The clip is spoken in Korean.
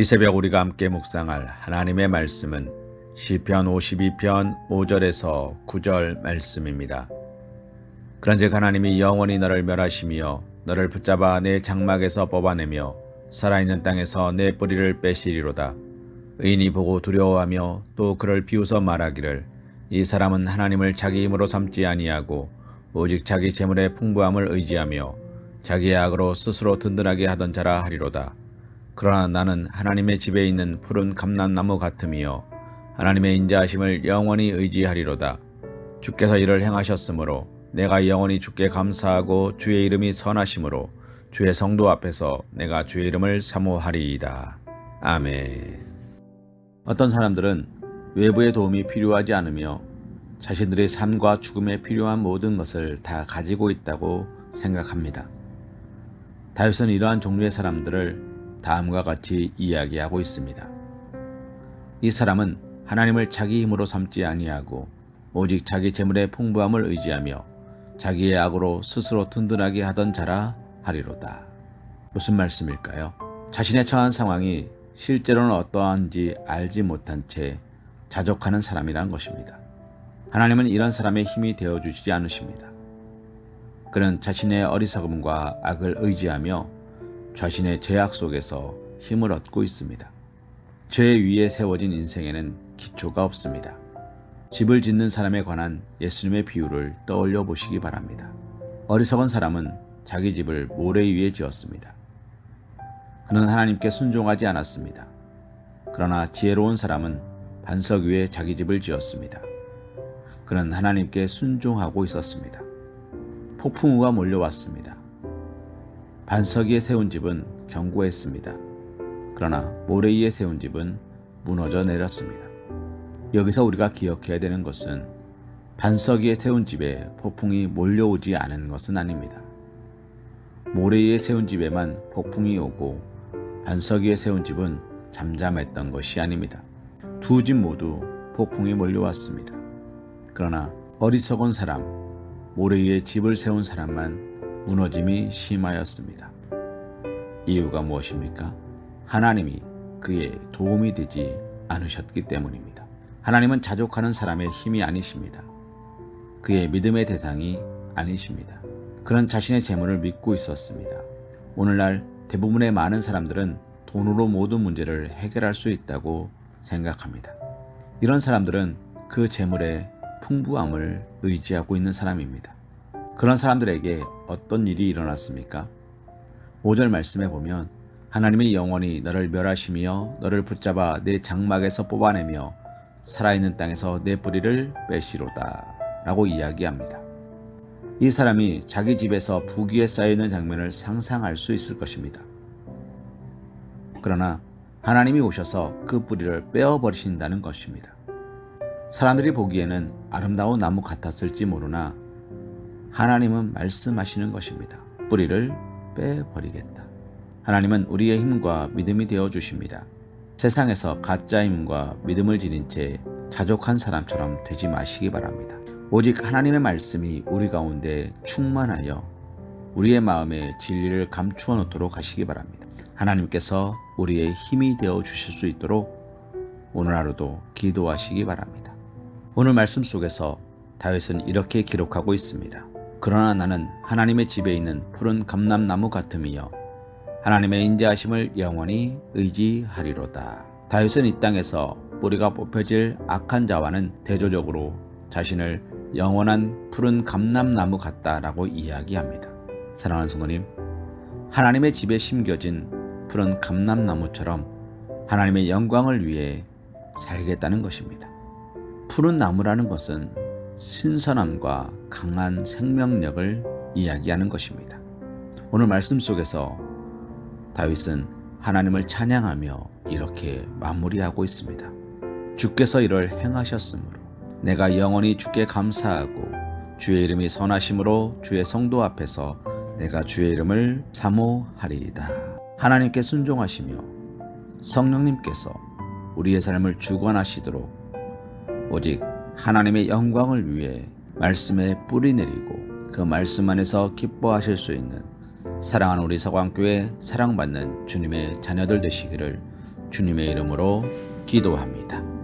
이 새벽 우리가 함께 묵상할 하나님의 말씀은 시편 52편 5절에서 9절 말씀입니다. 그런즉 하나님이 영원히 너를 멸하시며 너를 붙잡아 내 장막에서 뽑아내며 살아있는 땅에서 내 뿌리를 빼시리로다. 의인이 보고 두려워하며 또 그를 비웃어 말하기를 이 사람은 하나님을 자기 힘으로 삼지 아니하고 오직 자기 재물의 풍부함을 의지하며 자기의 악으로 스스로 든든하게 하던 자라 하리로다. 그러나 나는 하나님의 집에 있는 푸른 감람나무 같으며 하나님의 인자하심을 영원히 의지하리로다. 주께서 이를 행하셨으므로 내가 영원히 주께 감사하고 주의 이름이 선하심으로 주의 성도 앞에서 내가 주의 이름을 사모하리이다. 아멘. 어떤 사람들은 외부의 도움이 필요하지 않으며 자신들의 삶과 죽음에 필요한 모든 것을 다 가지고 있다고 생각합니다. 다윗은 이러한 종류의 사람들을 다음과 같이 이야기하고 있습니다. 이 사람은 하나님을 자기 힘으로 삼지 아니하고 오직 자기 재물의 풍부함을 의지하며 자기의 악으로 스스로 든든하게 하던 자라 하리로다. 무슨 말씀일까요? 자신의 처한 상황이 실제로는 어떠한지 알지 못한 채 자족하는 사람이란 것입니다. 하나님은 이런 사람의 힘이 되어주시지 않으십니다. 그는 자신의 어리석음과 악을 의지하며 자신의 죄악 속에서 힘을 얻고 있습니다. 죄 위에 세워진 인생에는 기초가 없습니다. 집을 짓는 사람에 관한 예수님의 비유를 떠올려 보시기 바랍니다. 어리석은 사람은 자기 집을 모래 위에 지었습니다. 그는 하나님께 순종하지 않았습니다. 그러나 지혜로운 사람은 반석 위에 자기 집을 지었습니다. 그는 하나님께 순종하고 있었습니다. 폭풍우가 몰려왔습니다. 반석 위에 세운 집은 견고했습니다. 그러나 모래 위에 세운 집은 무너져 내렸습니다. 여기서 우리가 기억해야 되는 것은 반석 위에 세운 집에 폭풍이 몰려오지 않은 것은 아닙니다. 모래 위에 세운 집에만 폭풍이 오고 반석 위에 세운 집은 잠잠했던 것이 아닙니다. 두 집 모두 폭풍이 몰려왔습니다. 그러나 어리석은 사람, 모래 위에 집을 세운 사람만 무너짐이 심하였습니다. 이유가 무엇입니까? 하나님이 그의 도움이 되지 않으셨기 때문입니다. 하나님은 자족하는 사람의 힘이 아니십니다. 그의 믿음의 대상이 아니십니다. 그는 자신의 재물을 믿고 있었습니다. 오늘날 대부분의 많은 사람들은 돈으로 모든 문제를 해결할 수 있다고 생각합니다. 이런 사람들은 그 재물의 풍부함을 의지하고 있는 사람입니다. 그런 사람들에게 어떤 일이 일어났습니까? 5절 말씀에 보면 하나님이 영원히 너를 멸하시며 너를 붙잡아 내 장막에서 뽑아내며 살아있는 땅에서 내 뿌리를 빼시로다 라고 이야기합니다. 이 사람이 자기 집에서 부귀에 쌓여있는 장면을 상상할 수 있을 것입니다. 그러나 하나님이 오셔서 그 뿌리를 빼어버리신다는 것입니다. 사람들이 보기에는 아름다운 나무 같았을지 모르나 하나님은 말씀하시는 것입니다. 뿌리를 빼버리겠다. 하나님은 우리의 힘과 믿음이 되어 주십니다. 세상에서 가짜 힘과 믿음을 지닌 채 자족한 사람처럼 되지 마시기 바랍니다. 오직 하나님의 말씀이 우리 가운데 충만하여 우리의 마음에 진리를 감추어 놓도록 하시기 바랍니다. 하나님께서 우리의 힘이 되어 주실 수 있도록 오늘 하루도 기도하시기 바랍니다. 오늘 말씀 속에서 다윗은 이렇게 기록하고 있습니다. 그러나 나는 하나님의 집에 있는 푸른 감람나무 같으며 하나님의 인자하심을 영원히 의지하리로다. 다윗은 이 땅에서 뿌리가 뽑혀질 악한 자와는 대조적으로 자신을 영원한 푸른 감람나무 같다라고 이야기합니다. 사랑하는 성도님, 하나님의 집에 심겨진 푸른 감람나무처럼 하나님의 영광을 위해 살겠다는 것입니다. 푸른 나무라는 것은 신선함과 강한 생명력을 이야기하는 것입니다. 오늘 말씀 속에서 다윗은 하나님을 찬양하며 이렇게 마무리하고 있습니다. 주께서 이를 행하셨으므로 내가 영원히 주께 감사하고 주의 이름이 선하심으로 주의 성도 앞에서 내가 주의 이름을 사모하리이다. 하나님께 순종하시며 성령님께서 우리의 삶을 주관하시도록 오직 하나님의 영광을 위해 말씀에 뿌리 내리고 그 말씀 안에서 기뻐하실 수 있는 사랑하는 우리 서광교회 사랑받는 주님의 자녀들 되시기를 주님의 이름으로 기도합니다.